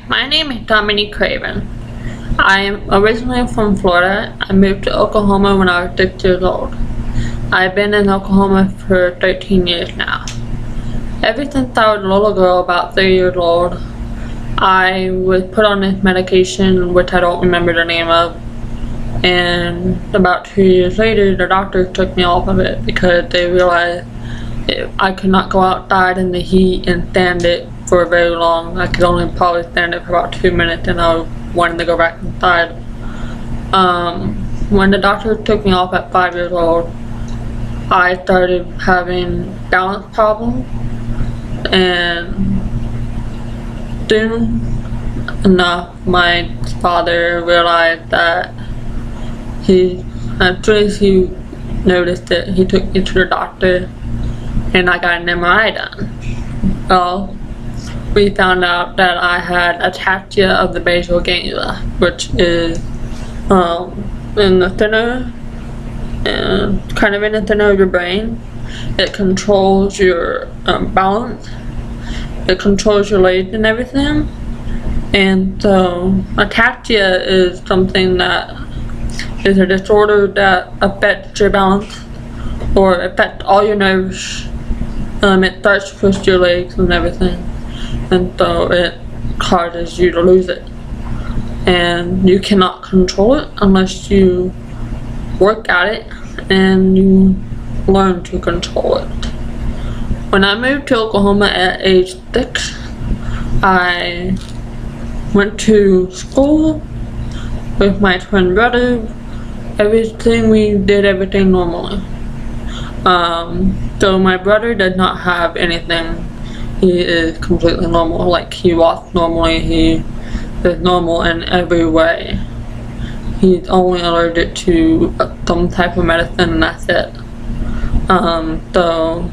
my name is Dominique Craven. I am originally from Florida. I moved to Oklahoma when I was 6 years old. I've been in Oklahoma for 13 years now. Ever since I was a little girl, about 3 years old, I was put on this medication, which I don't remember the name of, and about 2 years later, the doctors took me off of it because they realized I could not go outside in the heat and stand it for very long. I could only probably stand it for about 2 minutes, and I wanted to go back inside. When the doctor took me off at 5 years old, I started having balance problems, and soon enough, my father realized that as soon as he noticed it, he took me to the doctor, and I got an MRI done. Well, we found out that I had ataxia of the basal ganglia, which is in the center, and kind of in the center of your brain. It controls your balance. It controls your legs and everything. And so ataxia is something that is a disorder that affects your balance, or affects all your nerves. It starts with your legs and everything, and so it causes you to lose it. And you cannot control it unless you work at it and you learn to control it. When I moved to Oklahoma at age 6, I went to school with my twin brother. We did everything normally. So my brother did not have anything. He is completely normal. Like, he walks normally, he is normal in every way. He's only allergic to some type of medicine, and that's it. So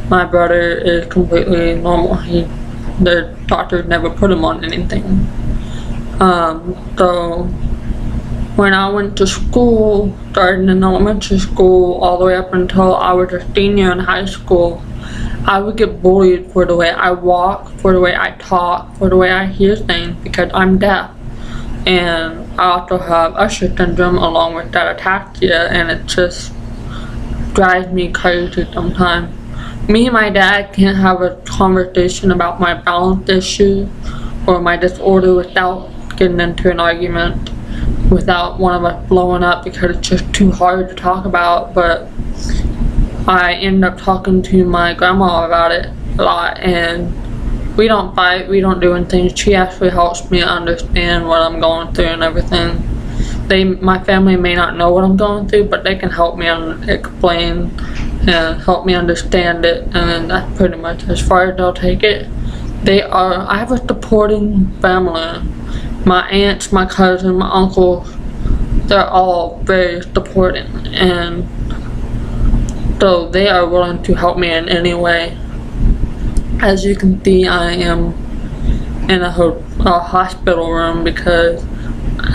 my brother is completely normal. The doctor never put him on anything. So when I went to school, starting in elementary school all the way up until I was a senior in high school, I would get bullied for the way I walk, for the way I talk, for the way I hear things, because I'm deaf. And I also have Usher syndrome along with that ataxia, and it just drives me crazy sometimes. Me and my dad can't have a conversation about my balance issue or my disorder without getting into an argument, without one of us blowing up, because it's just too hard to talk about. But I end up talking to my grandma about it a lot, and we don't fight, we don't do anything. She actually helps me understand what I'm going through and everything. My family may not know what I'm going through, but they can help me explain and help me understand it, and that's pretty much as far as they'll take it. I have a supporting family. My aunts, my cousin, my uncles, they're all very supporting, and so they are willing to help me in any way. As you can see, I am in a hospital room because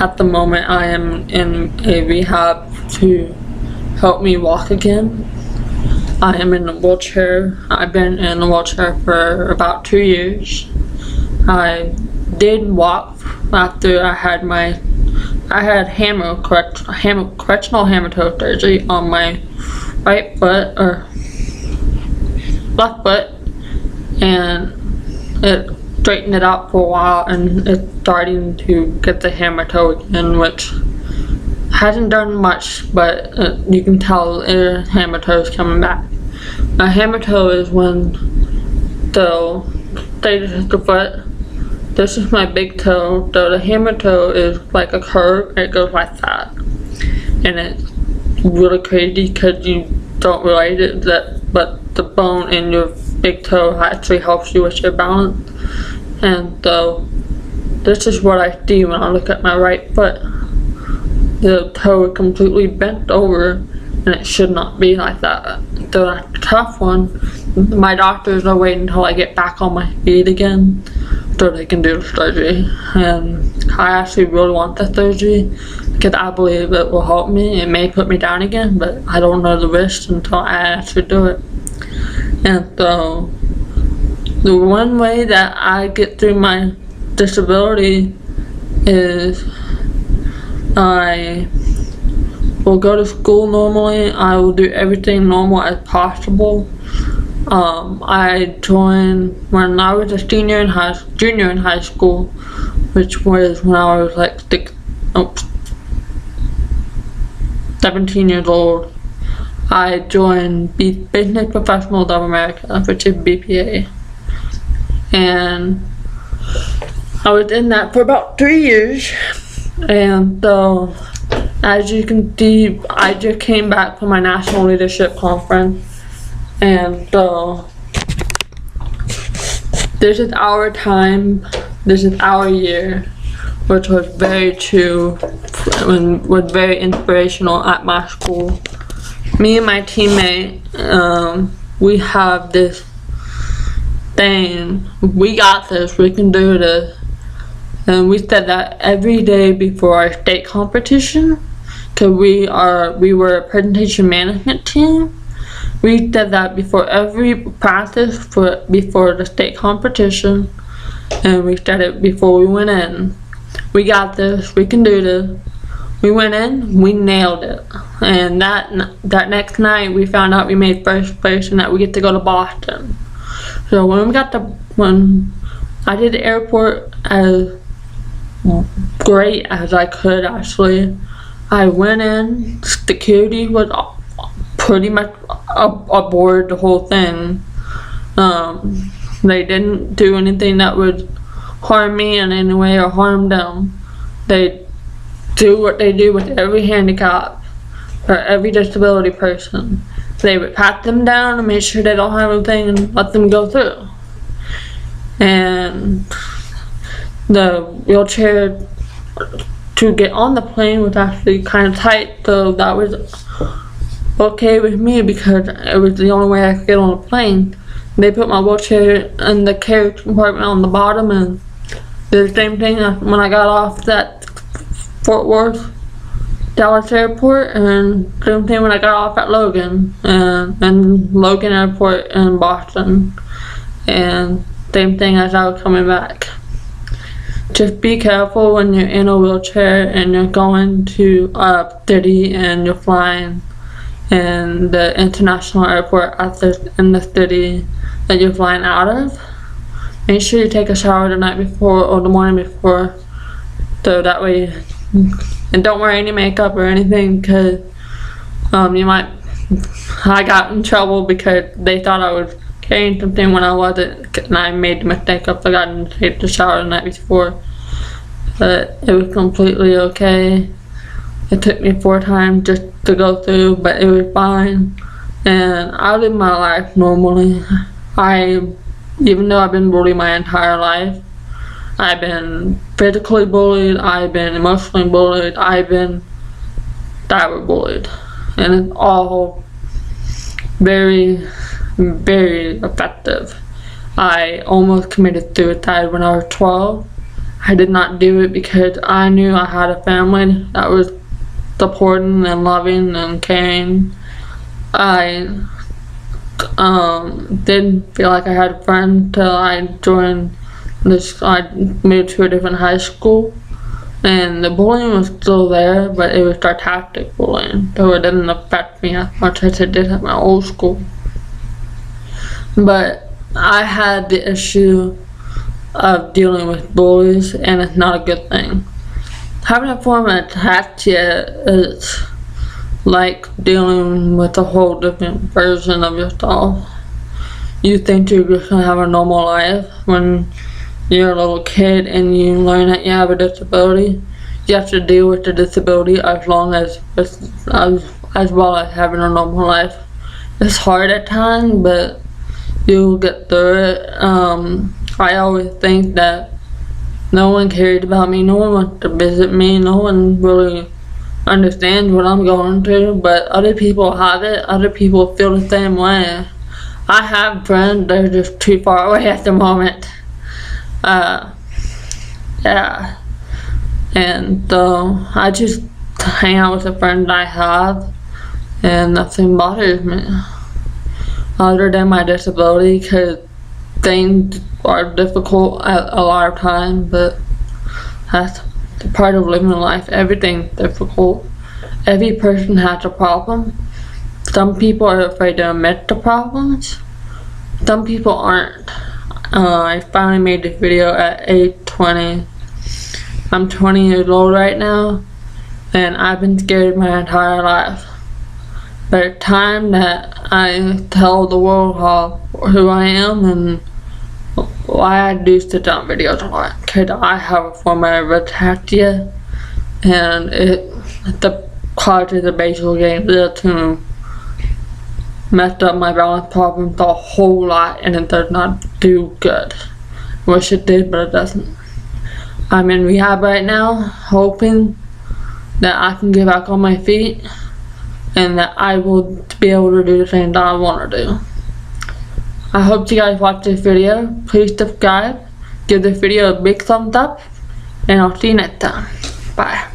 at the moment I am in a rehab to help me walk again. I am in a wheelchair. I've been in a wheelchair for about 2 years. I did walk after I had correctional hammer toe surgery on my right foot, or left foot, and it straightened it out for a while, and it's starting to get the hammer toe again, which hasn't done much, but you can tell the hammer toe is coming back. A hammer toe is when, say this is the foot, this is my big toe, so the hammer toe is like a curve, it goes like that. And it's really crazy because you don't realize it, but the bone in your big toe actually helps you with your balance. And so this is what I see when I look at my right foot. The toe is completely bent over, and it should not be like that. So that's a tough one. My doctors are waiting until I get back on my feet again so they can do the surgery. And I actually really want the surgery because I believe it will help me. It may put me down again, but I don't know the risk until I actually do it. And so the one way that I get through my disability is I will go to school normally. I will do everything normal as possible. I joined when I was a junior in high school, which was when I was like 17 years old. I joined Business Professionals of America, which is BPA, and I was in that for about 3 years. And so, as you can see, I just came back from my National Leadership Conference, and so this is our time, this is our year, which was very true and was very inspirational at my school. Me and my teammate, we have this thing, we got this, we can do this. And we said that every day before our state competition, because we were a presentation management team. We said that before every practice before the state competition, and we said it before we went in. We got this, we can do this. We went in, we nailed it. And that next night we found out we made first place and that we get to go to Boston. So when I did the airport as great as I could, actually. I went in, security was pretty much aboard the whole thing. They didn't do anything that would harm me in any way or harm them. They do what they do with every handicap or every disability person. They would pat them down and make sure they don't have anything and let them go through. And the wheelchair to get on the plane was actually kind of tight, so that was okay with me because it was the only way I could get on the plane. They put my wheelchair in the carriage compartment on the bottom, and did the same thing when I got off that Fort Worth Dallas airport, and same thing when I got off at Logan and Logan Airport in Boston, and same thing as I was coming back. Just be careful when you're in a wheelchair and you're going to a city and you're flying in the international airport in the city that you're flying out of. Make sure you take a shower the night before or the morning before, so that way, and don't wear any makeup or anything, because I got in trouble because they thought I was carrying something when I wasn't, and I made the mistake of forgotten to take the shower the night before. But it was completely okay. It took me 4 times just to go through, but it was fine. And I live my life normally. Even though I've been bullied my entire life, I've been physically bullied, I've been emotionally bullied, I've been cyber bullied. And it's all very, very effective. I almost committed suicide when I was 12. I did not do it because I knew I had a family that was supporting and loving and caring. I didn't feel like I had a friend till I moved to a different high school, and the bullying was still there, but it was sarcastic bullying, so it didn't affect me as much as it did at my old school. But I had the issue of dealing with bullies, and it's not a good thing. Having a form of ataxia is like dealing with a whole different version of yourself. You think you're just gonna have a normal life when you're a little kid and you learn that you have a disability. You have to deal with the disability as well as having a normal life. It's hard at times, but you'll get through it. I always think that no one cares about me, no one wants to visit me, no one really understands what I'm going through, but other people have it, other people feel the same way. I have friends, they're just too far away at the moment. Yeah. And so I just hang out with the friends I have, and nothing bothers me other than my disability, because things are difficult at a lot of times, but that's the part of living life. Everything's difficult. Every person has a problem. Some people are afraid to admit the problems. Some people aren't. I finally made this video at age 20. I'm 20 years old right now, and I've been scared my entire life. But it's time that I tell the world who I am and why I do sit down videos a lot. Because I have a form of Ataxia, and the causes of basal ganglia to messed up my balance problems a whole lot, and it does not do good. Wish it did, but it doesn't. I'm in rehab right now, hoping that I can get back on my feet and that I will be able to do the things that I want to do. I hope you guys watch this video. Please subscribe, give this video a big thumbs up, and I'll see you next time. Bye.